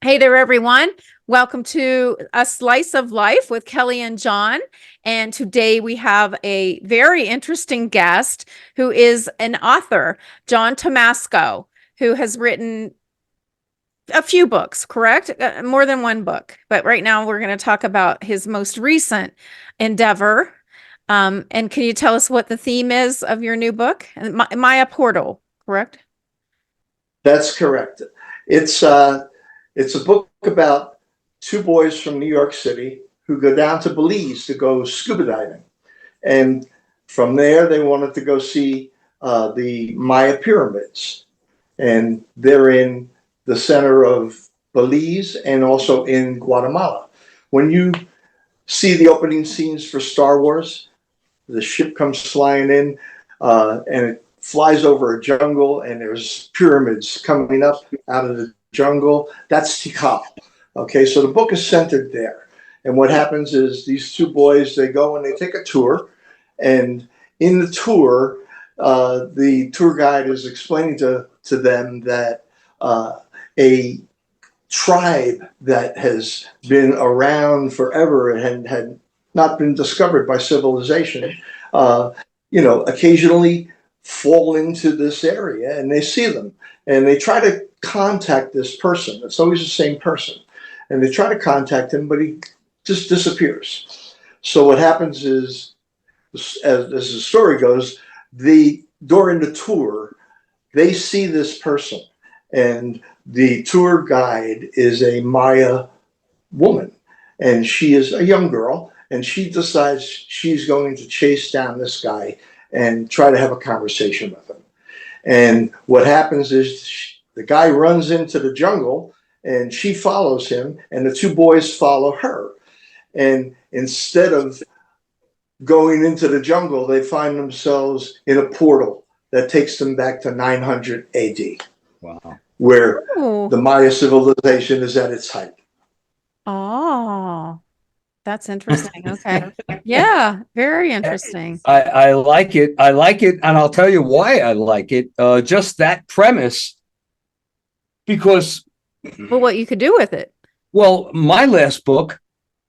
Hey there, everyone. Welcome to A Slice of Life with Kellie and John. And today we have a very interesting guest who is an author, John Tomasko, who has written a few books, correct? More than one book. But right now we're going to talk about his most recent endeavor. And can you tell us what the theme is of your new book? Maya Portal, correct? That's correct. It's it's a book about two boys from New York City who go down to Belize to go scuba diving, and from there they wanted to go see the Maya pyramids, and they're in the center of Belize and also in Guatemala. When you see the opening scenes for Star Wars, the ship comes flying in, and it flies over a jungle, and there's pyramids coming up out of the jungle. That's Tikal. Okay, so the book is centered there. And what happens is these two boys, they go and they take a tour, and in the tour, the tour guide is explaining to them that a tribe that has been around forever and had not been discovered by civilization, uh, occasionally fall into this area, and they see them and they try to contact this person. It's always the same person. And they try to contact him, but he just disappears. So what happens is, as the story goes, during the tour, they see this person, and the tour guide is a Maya woman, and she is a young girl, and she decides she's going to chase down this guy and try to have a conversation with him. And what happens is the guy runs into the jungle, and she follows him, and the two boys follow her. And instead of going into the jungle, they find themselves in a portal that takes them back to 900 AD, Wow. where Oh, the Maya civilization is at its height. oh. That's interesting. Okay. Yeah, very interesting. I like it. I like it. And I'll tell you why I like it. Just that premise, because, Well, what you could do with it. well, my last book,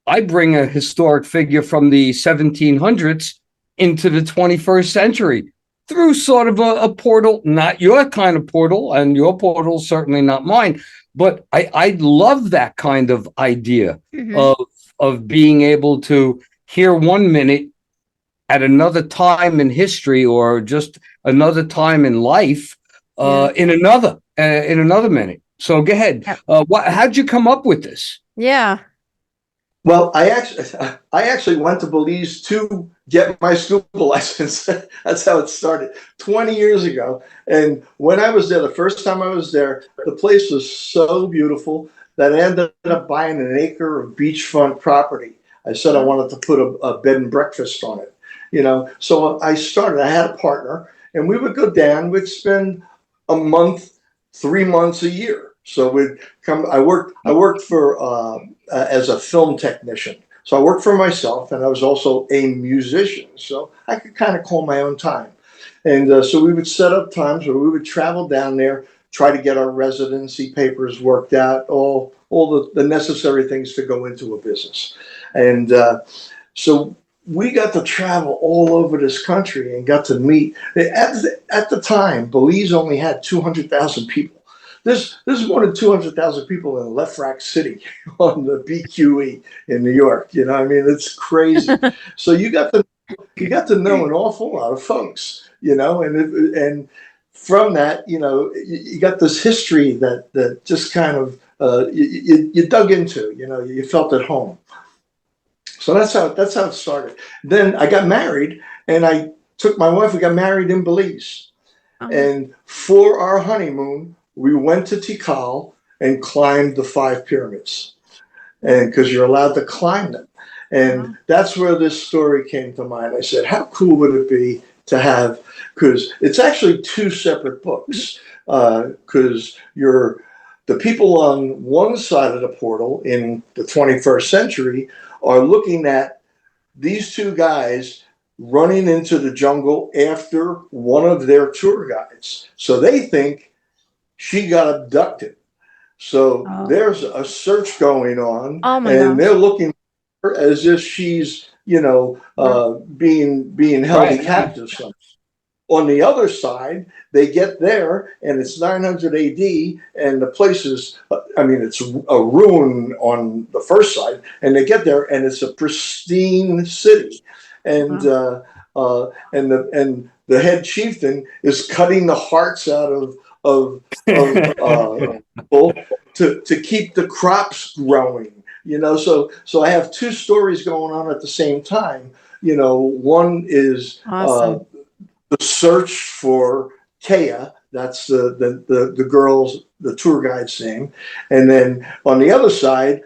I bring a historic figure from the 1700s into the 21st century through sort of a portal, not your kind of portal, and your portal certainly not mine. But I love that kind of idea Hmm. of being able to hear 1 minute at another time in history or just another time in life Yeah. in another minute. So go ahead. Yep. How'd you come up with this? Yeah. Well, I actually went to Belize to get my scuba license. That's how it started 20 years ago. And when I was there, the first time I was there, the place was so beautiful that I ended up buying an acre of beachfront property. I said I wanted to put a bed and breakfast on it, So I started. I had a partner, and we would go down. We'd spend a month, 3 months a year. So we'd come. I worked for as a film technician. So I worked for myself, and I was also a musician. So I could kind of call my own time. And so we would set up times where we would travel down there, try to get our residency papers worked out, all the necessary things to go into a business. And so we got to travel all over this country and got to meet. At the time, Belize only had 200,000 people. There's more than 200,000 people in Lefrak City on the BQE in New York. I mean, it's crazy. So you got to know an awful lot of folks, and from that, you got this history that just kind of you dug into. You felt at home. So that's how it started. Then I got married, and I took my wife. We got married in Belize, Oh, and for our honeymoon, we went to Tikal and climbed the five pyramids, and because you're allowed to climb them. wow. And that's where this story came to mind. I said, how cool would it be to have, because it's actually two separate books, because you're the people on one side of the portal in the 21st century are looking at these two guys running into the jungle after one of their tour guides. So they think she got abducted. So Oh, there's a search going on, oh my and gosh. they're looking for her as if she's, Wow. being held Right. captive somewhere. On the other side, they get there, and it's 900 AD, and the place is, I mean, it's a ruin on the first side, and they get there, and it's a pristine city, and Wow. the head chieftain is cutting the hearts out of people to keep the crops growing. So I have two stories going on at the same time. One is Awesome. the search for Kea. That's the girl's, the tour guide's name. And then on the other side,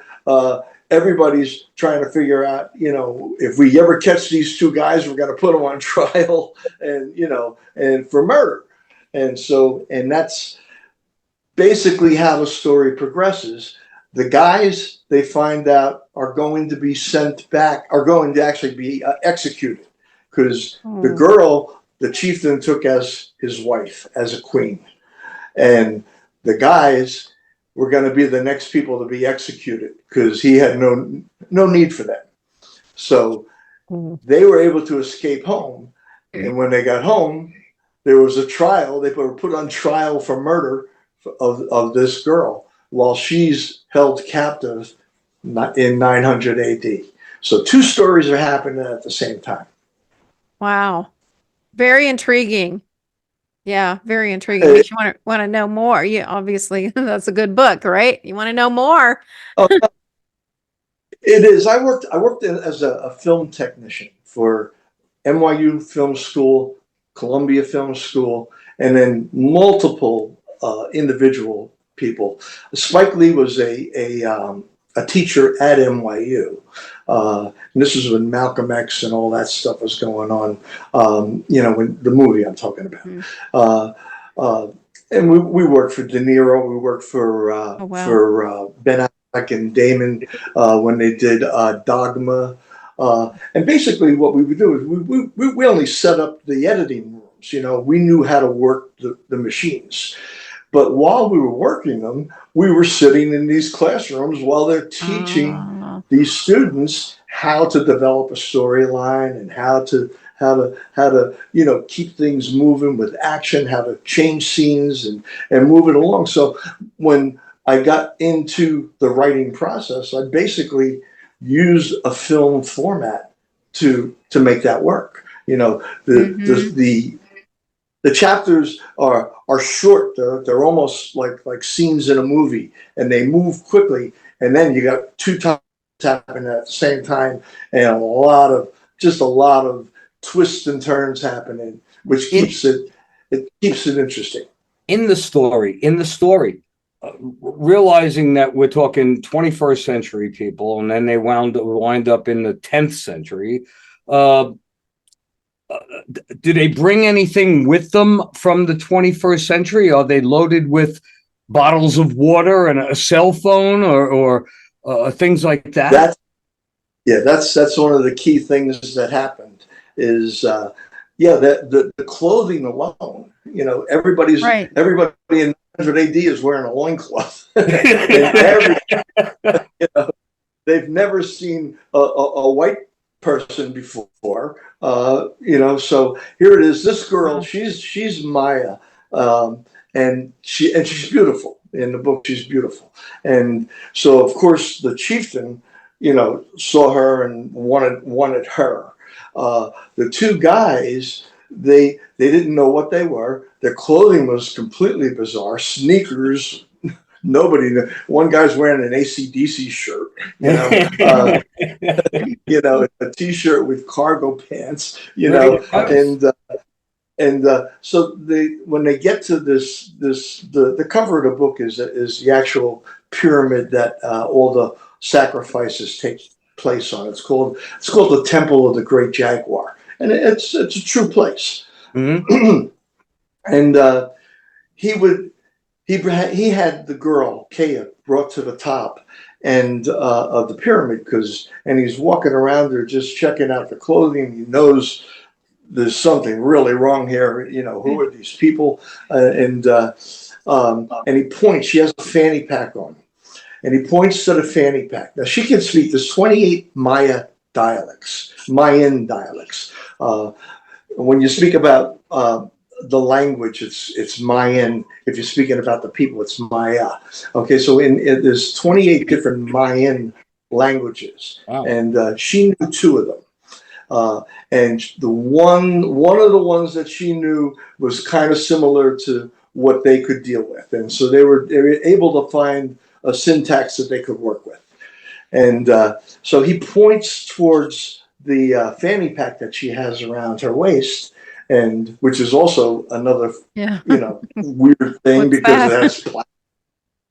everybody's trying to figure out, if we ever catch these two guys, we're going to put them on trial, and for murder. And that's basically how the story progresses. The guys, they find out, are going to be sent back, are going to actually be executed, because the Oh, girl, the chieftain took as his wife, as a queen. And the guys were going to be the next people to be executed, because he had no need for that. So oh. they were able to escape home. And when they got home, there was a trial. They were put on trial for murder of this girl while she's held captive in 900 AD. So two stories are happening at the same time. Wow. Very intriguing. Yeah, very intriguing. Uh, Makes you want to know more. Yeah, obviously that's a good book, right? You want to know more. oh, it is. I worked as a film technician for NYU Film School, Columbia Film School, and then multiple individual people. Spike Lee was a teacher at NYU. And this was when Malcolm X and all that stuff was going on. When the movie I'm talking about. Mm. Uh, uh, and we worked for De Niro. We worked Oh, wow. for Ben Affleck and Damon when they did Dogma. And basically, what we would do is we only set up the editing rooms. We knew how to work the machines. But while we were working them, we were sitting in these classrooms while they're teaching Ah, these students how to develop a storyline and how to keep things moving with action, how to change scenes and move it along. So when I got into the writing process, I basically used a film format to make that work. The the mhm. the the chapters are short. They're almost like scenes in a movie, and they move quickly. And then you got two times happening at the same time, and a lot of twists and turns happening, which In keeps it interesting. in the story, realizing that we're talking 21st century people, and then they wind up in the 10th century. Uh, do they bring anything with them from the 21st century? Are they loaded with bottles of water and a cell phone or things like that? That's Yeah, that's one of the key things that happened is yeah, the clothing alone. Right. Everybody in 100 AD is wearing a loincloth, and they've never seen a white person before. So here it is. This girl, Wow. she's Maya, and she's beautiful. In the book, she's beautiful, and so of course the chieftain, saw her and wanted her. The two guys, they didn't know what they were. Their clothing was completely bizarre. Sneakers. Nobody knew. One guy's wearing an AC/DC shirt, a t-shirt with cargo pants, Very nice. and so when they get to the cover of the book is the actual pyramid that all the sacrifices take place on. It's called the Temple of the Great Jaguar, and it's a true place. Mhm. And he had the girl Kea brought to the top and of the pyramid, and he's walking around there just checking out the clothing. He knows there's something really wrong here. Who are these people? and he points. She has a fanny pack on, and he points to the fanny pack. Now she can speak. There's 28 Mayan dialects. When you speak about the language, it's Mayan. If you're speaking about the people, it's Maya. Okay, so there's 28 different Mayan languages, Wow. and she knew two of them. And the one of the ones that she knew was kind of similar to what they could deal with, and so they were able to find a syntax that they could work with. And so he points towards the fanny pack that she has around her waist, and which is also another weird thing because it has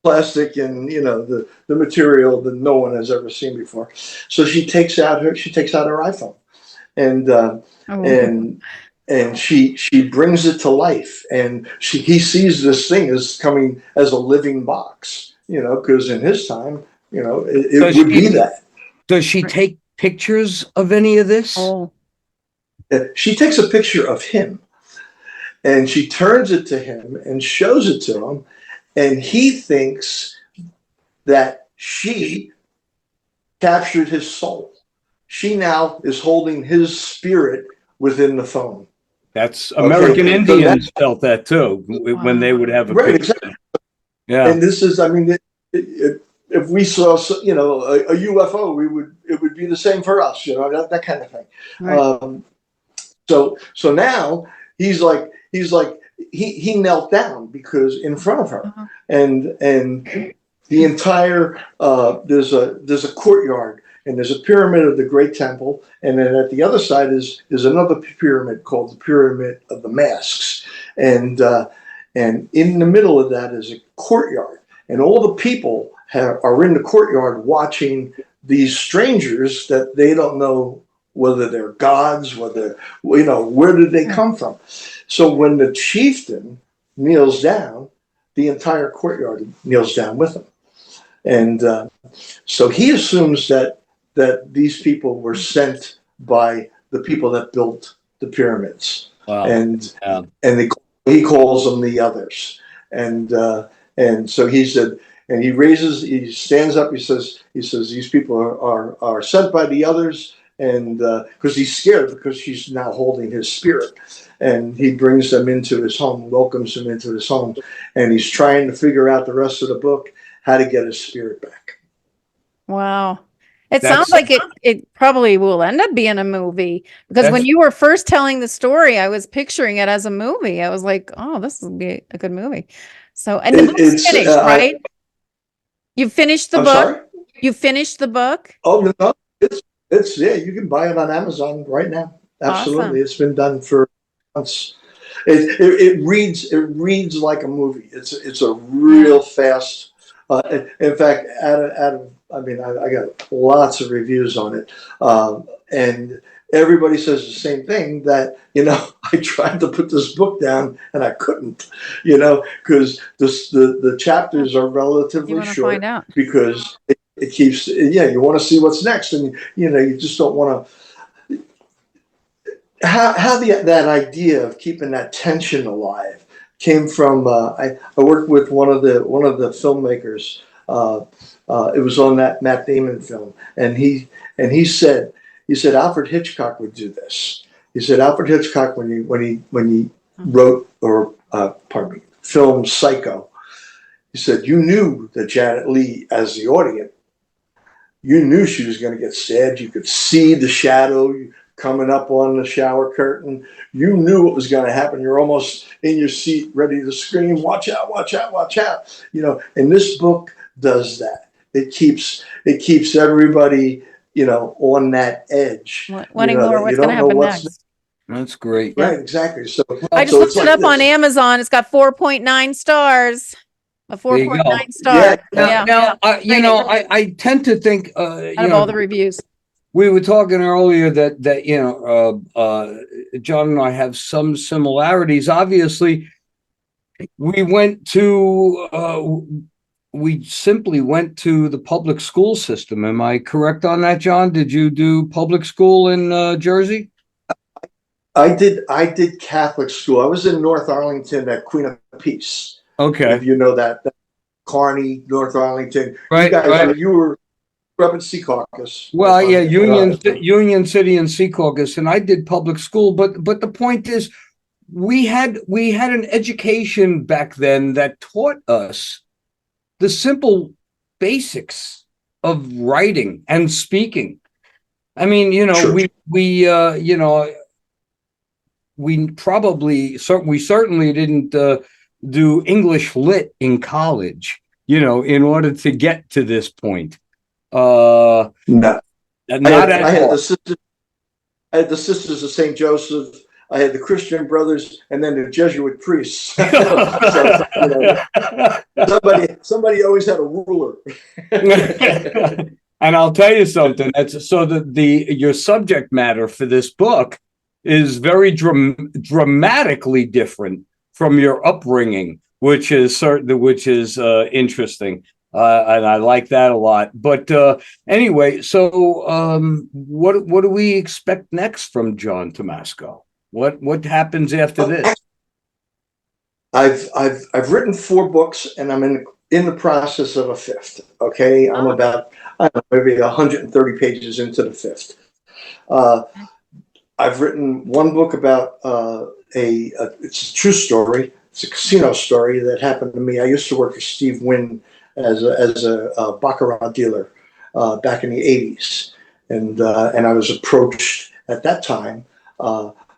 plastic and the material that no one has ever seen before. So she takes out her iPhone, and she brings it to life, and he sees this thing as coming as a living box, because in his time, it would be that. Does she take pictures of any of this? Oh. She takes a picture of him, and she turns it to him and shows it to him, and he thinks that she captured his soul. She now is holding his spirit within the phone. That's American Indians felt that too when they would have a picture. Exactly. Yeah. And this is, if we saw, a UFO, it would be the same for us, that kind of thing. Right. So now he knelt down because in front of her, and the entire there's a courtyard, and there's a pyramid of the Great Temple, and then at the other side is another pyramid called the Pyramid of the Masks, and in the middle of that is a courtyard, and all the people are in the courtyard watching these strangers that they don't know whether they're gods, whether where did they come from. So when the chieftain kneels down, the entire courtyard kneels down with him, and so he assumes that these people were sent by the people that built the pyramids. Wow. And he calls them the others, and so he said, and he stands up, he says these people are sent by the others, and because he's scared because she's now holding his spirit, and he brings them into his home, welcomes them into his home, and he's trying to figure out the rest of the book how to get his spirit back. Wow. It sounds like it probably will end up being a movie, because when you were first telling the story, I was picturing it as a movie. I was like, oh, this will be a good movie. So, and the book's finished, right? You finished the book? Sorry? You finished the book? Oh, no, it's you can buy it on Amazon right now. Absolutely. Awesome. It's been done for months. It reads like a movie. It's a real fast. In fact, I got lots of reviews on it, and everybody says the same thing, that I tried to put this book down and I couldn't, because the chapters are relatively short, because it keeps you want to see what's next, and you just don't want to. How that idea of keeping that tension alive came from. I worked with one of the filmmakers. It was on that Matt Damon film, and he said Alfred Hitchcock would do this. He said Alfred Hitchcock, when he wrote filmed Psycho, he said you knew that Janet Leigh, as the audience, you knew she was going to get stabbed. You could see the shadow coming up on the shower curtain. You knew what was going to happen. You're almost in your seat, ready to scream, "Watch out! Watch out! Watch out!" And this book does that. It keeps everybody, on that edge. Wanting more. What's going to happen next? That's great. Right, exactly. So I just looked it up on Amazon. It's got 4.9 stars. A 4.9 star. Now, I tend to think, out of all the reviews. We were talking earlier that John and I have some similarities. Obviously, we simply went to the public school system. Am I correct on that, John? Did you do public school in Jersey? I did Catholic school. I was in North Arlington at Queen of Peace. Okay. If you know that Kearney, North Arlington. You Right. guys Right. you were up in Secaucus. Well, yeah, Union City and Secaucus, and I did public school, but the point is, we had an education back then that taught us the simple basics of writing and speaking. I mean, Sure. we certainly didn't do English lit in college, in order to get to this point. No. Not at I had all. the Sisters of St. Joseph. I had the Christian Brothers, and then the Jesuit priests. So somebody always had a ruler. And I'll tell you something. That's so that your subject matter for this book is very dramatically different from your upbringing, which is interesting, and I like that a lot. But anyway, so what do we expect next from John Tomasko? What happens after this? I've written 4 books, and I'm in the process of a 5th. Okay, I'm about maybe 130 pages into the 5th. I've written one book about it's a true story. It's a casino story that happened to me. I used to work for Steve Wynn as a baccarat dealer back in the 80s, and I was approached at that time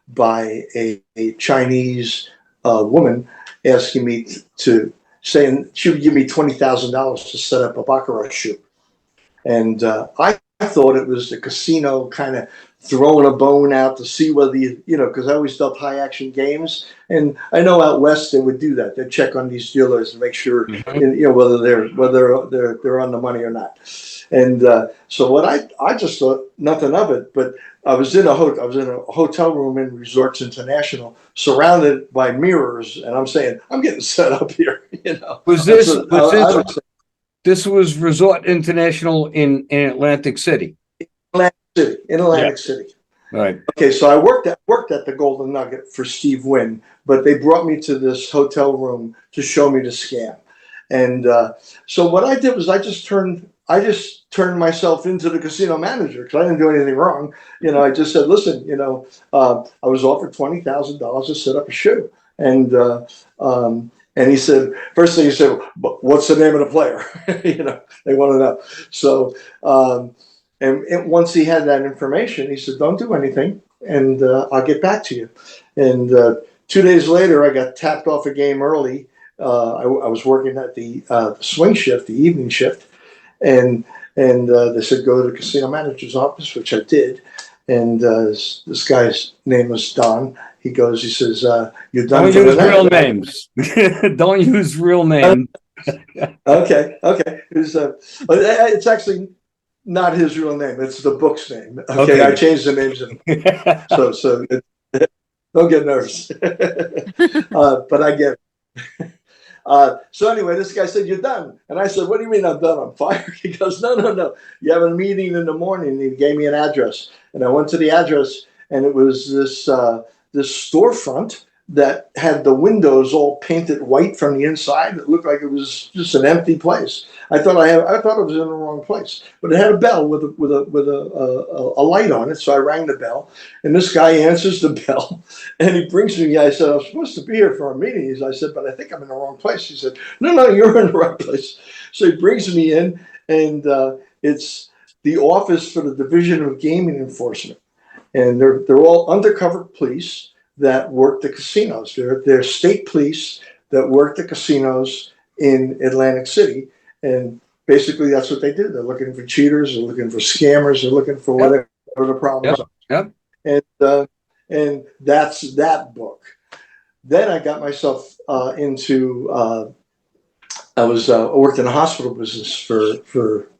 by a Chinese woman asking me saying she would give me $20,000 to set up a baccarat shoot, and I thought it was the casino kind of throwing a bone out to see whether because I always dealt high action games, and I know out west they would do that. They'd check on these dealers to make sure whether they're on the money or not. And so what I just thought nothing of it, but I was in a hotel room in Resorts International, surrounded by mirrors, and I'm saying I'm getting set up here. This was Resort International in Atlantic City. Atlantic City. Right. Okay, so I worked at the Golden Nugget for Steve Wynn, but they brought me to this hotel room to show me the scam. And so what I did was I just turned myself into the casino manager because I didn't do anything wrong. I just said, listen, I was offered $20,000 to set up a show, and he said, first thing he said, what's the name of the player? They want to know. So. And once he had that information, he said, don't do anything, and I'll get back to you. And 2 days later, I got tapped off a game early. I was working at the swing shift, the evening shift, and they said, go to the casino manager's office, which I did. And this guy's name was Don. He says, you're done. Don't use real names. Don't use real names. Okay. It's actually not his real name. It's the book's name. Okay. I changed the names. So don't get nervous. But I get it. So anyway, this guy said, you're done. And I said, what do you mean I'm done? I'm fired. He goes, no. You have a meeting in the morning. And he gave me an address. And I went to the address, and it was this storefront that had the windows all painted white from the inside. It looked like it was just an empty place. I thought it was in the wrong place, but it had a bell with a light on it. So I rang the bell, and this guy answers the bell, and he brings me. I said, I'm supposed to be here for a meeting. I said, but I think I'm in the wrong place. He said, no, you're in the right place. So he brings me in, and it's the office for the Division of Gaming Enforcement, and they're all undercover police that work the casinos. They're state police that work the casinos in Atlantic City. And basically that's what they do. They're looking for cheaters, they're looking for scammers, they're looking for whatever the problems are. Yep. And that's that book. Then I got myself into I worked in the hospital business for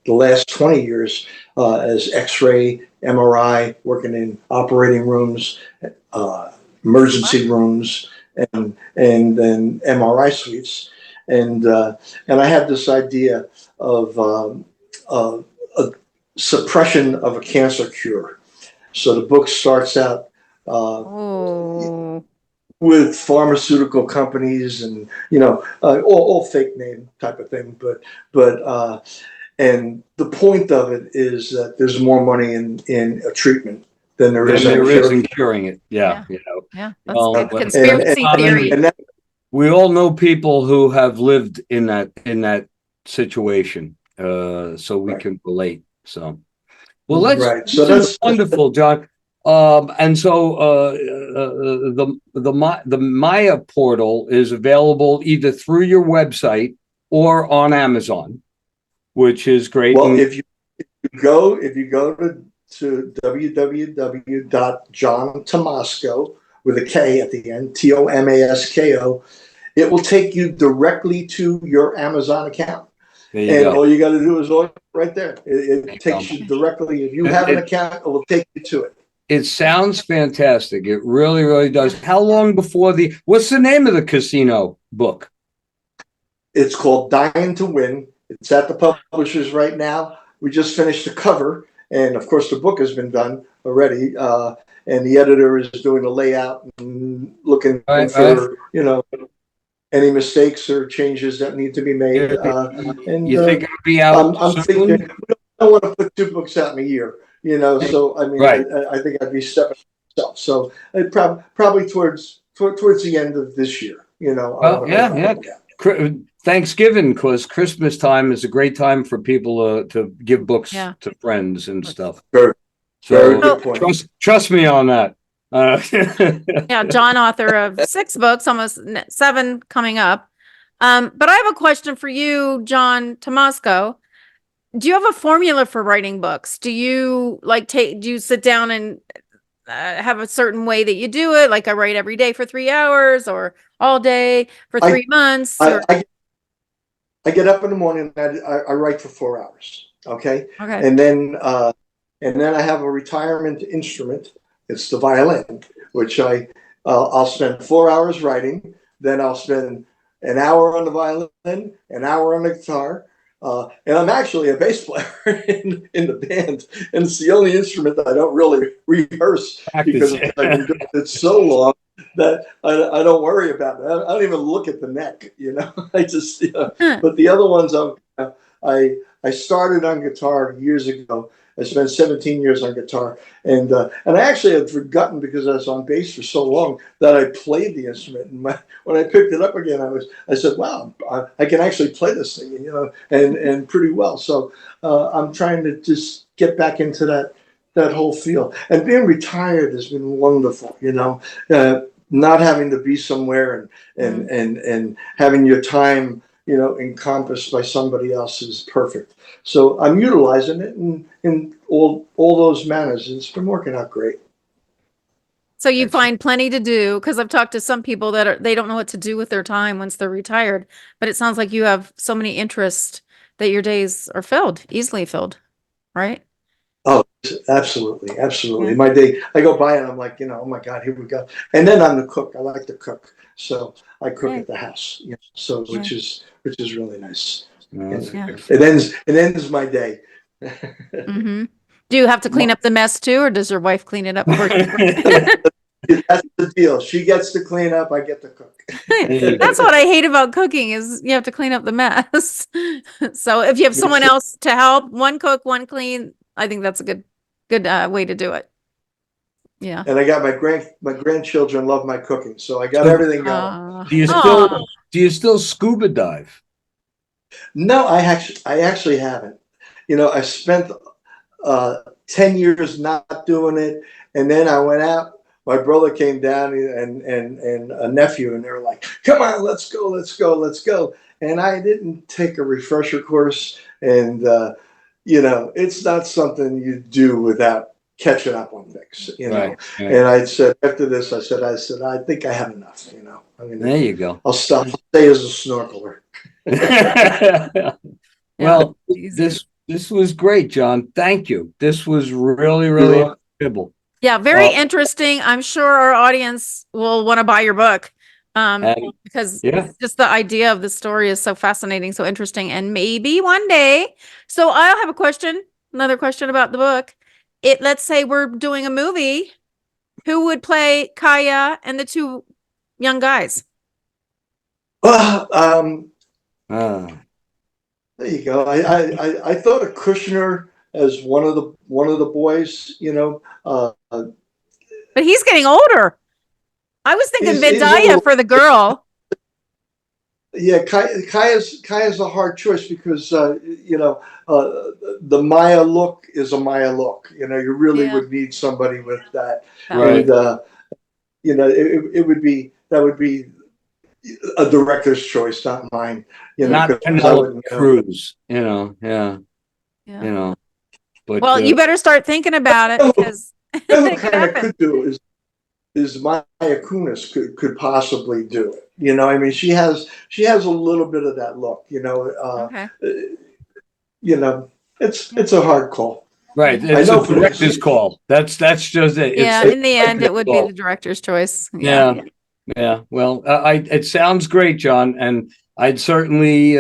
the last 20 years as X-ray, MRI, working in operating rooms, emergency rooms, and then MRI suites, and I had this idea of a suppression of a cancer cure. So the book starts out. with pharmaceutical companies and all fake name type of thing, but and the point of it is that there's more money in a treatment than there Then is in a there is in cure. curing it. Yeah, Yeah, that's Well, good but- conspiracy theory. And that, we all know people who have lived in that situation, so we Right. can relate. So, well, let's right. So listen, that's wonderful, John. And so the Maya portal is available either through your website or on Amazon, which is great. well. And If you go to www.johntomasko with a K at the end, Tomasko, it will take you directly to your Amazon account. there you And go. all you got to do is order right there. It you takes go. you directly. If you have an account, it will take you to it. It sounds fantastic. It really, really does. How long before what's the name of the casino book? It's called Dying to Win. It's at the publishers right now. We just finished the cover, and of course the book has been done already. And the editor is doing the layout and looking for any mistakes or changes that need to be made. And You think it'll be out I'm soon? thinking I don't want to put 2 books out in a year. So I mean, Right. I think I'd be stepping myself. So it probably towards the end of this year. Well, yeah. Thanksgiving, because Christmas time is a great time for people to give books Yeah. to friends and stuff. Very So good point. trust me on that. Yeah, John, author of 6 books, almost 7 coming up. But I have a question for you, John Tomasko. Do you have a formula for writing books? Do you do you sit down and have a certain way that you do it? Like I write every day for 3 hours or all day for 3 months? I get up in the morning and I write for 4 hours. Okay. Okay. And then I have a retirement instrument. It's the violin, which I'll spend 4 hours writing. Then I'll spend an hour on the violin, an hour on the guitar. And I'm actually a bass player in the band, and it's the only instrument that I don't really rehearse because I've been doing it so long that I don't worry about it. I don't even look at the neck, I just, but the other ones, I started on guitar years ago. I spent 17 years on guitar, and I actually had forgotten because I was on bass for so long that I played the instrument. And when I picked it up again, I said, "Wow, I can actually play this thing," and pretty well. So I'm trying to just get back into that whole feel. And being retired has been wonderful. Not having to be somewhere and having your time encompassed by somebody else is perfect. So I'm utilizing it in all those manners. It's been working out great. So you find plenty to do, because I've talked to some people that they don't know what to do with their time once they're retired. But it sounds like you have so many interests that your days are easily filled, right? Oh, absolutely, absolutely. Yeah. My day, I go by and I'm like, oh my God, here we go. And then I'm the cook. I like to cook, so I cook Yeah. at the house. So which is really nice. Yeah. It ends my day. Mm-hmm. Do you have to clean up the mess too, or does your wife clean it up for you? That's the deal. She gets to clean up. I get to cook. That's what I hate about cooking is you have to clean up the mess. So if you have someone else to help, one cook, one clean, I think that's a good way to do it. Yeah. And I got my grandchildren love my cooking, so I got everything going. Do you still scuba dive? No, I actually haven't. I spent 10 years not doing it, and then I went out. My brother came down and a nephew, and they were like, "Come on, let's go, let's go, let's go." And I didn't take a refresher course, and it's not something you do without catching up on things, Right. And I said after this, I said, I think I have enough, There you go. I'll stay as a snorkeler. Well, this was great, John. Thank you. This was really, really incredible. Yeah, very interesting. I'm sure our audience will want to buy your book. Because just the idea of the story is so fascinating, so interesting, and maybe one day. So I'll have another question about the book. Let's say we're doing a movie. Who would play Kaya and the 2 young guys? Well, Uh, there you go. I thought of Kushner as one of the boys. But he's getting older. I was thinking He's a Vidya little, for the girl. yeah. Kaya's a hard choice because the Maya look is a Maya look. You really Yeah. would need somebody with that, Right. and that would be a director's choice, not mine. Not Because I Penelope wouldn't know. Cruz, yeah, Yeah. but Well, you better start thinking about it because Who it could kind of happen. could do is Maya Kunis could possibly do it. I mean, she has a little bit of that look. Okay. It's a hard call. right. I It's know a for director's call. That's just it. Yeah, It's in the end, it would be call. the director's choice. Yeah. Yeah. Well, it sounds great, John, and I'd certainly,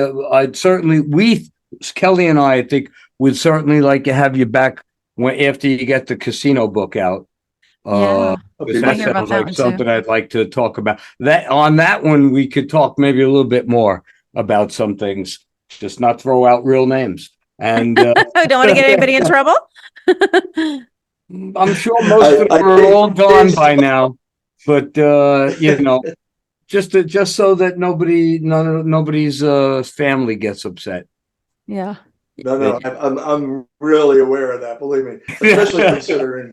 Kelly and I think would certainly like to have you back after you get the casino book out. Yeah. Because I that hear about sounds that like one, something I'd like to talk about. On that one, we could talk maybe a little bit more about some things, just not throw out real names. And Don't want to get anybody in trouble. I'm sure most of them are all gone by now. But just so that nobody's family gets upset. Yeah. No, I'm really aware of that. Believe me, especially considering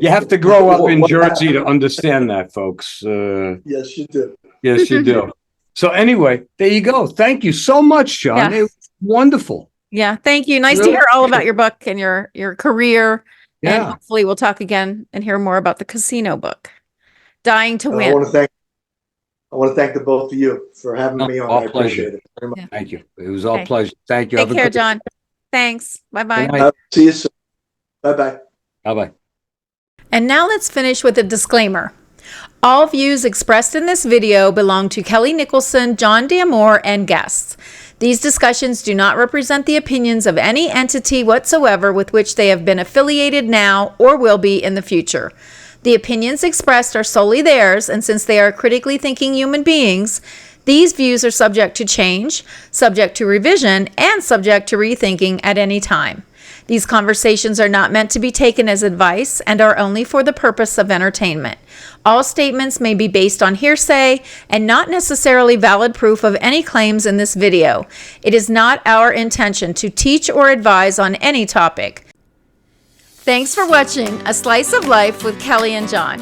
You have to grow up in Jersey to understand that, folks. Yes, you do. Yes, you do. So anyway, there you go. Thank you so much, John. Yeah. It was wonderful. Yeah. Thank you. Nice to Really? hear all about your book and your career. And Yeah. hopefully we'll talk again and hear more about the casino book. Dying to I Win. want to thank the both of you for having me on. All I pleasure. appreciate it very much. Thank you. It was all Okay. pleasure. Thank you. Take Have a care, good John. Thanks. Bye-bye. Good night. See you soon. Bye. Bye-bye. And now let's finish with a disclaimer. All views expressed in this video belong to Kelly Nicholson, John D'Amore, and guests. These discussions do not represent the opinions of any entity whatsoever with which they have been affiliated now or will be in the future. The opinions expressed are solely theirs, and since they are critically thinking human beings, these views are subject to change, subject to revision, and subject to rethinking at any time. These conversations are not meant to be taken as advice and are only for the purpose of entertainment. All statements may be based on hearsay and not necessarily valid proof of any claims in this video. It is not our intention to teach or advise on any topic. Thanks for watching A Slice of Life with Kelly and John.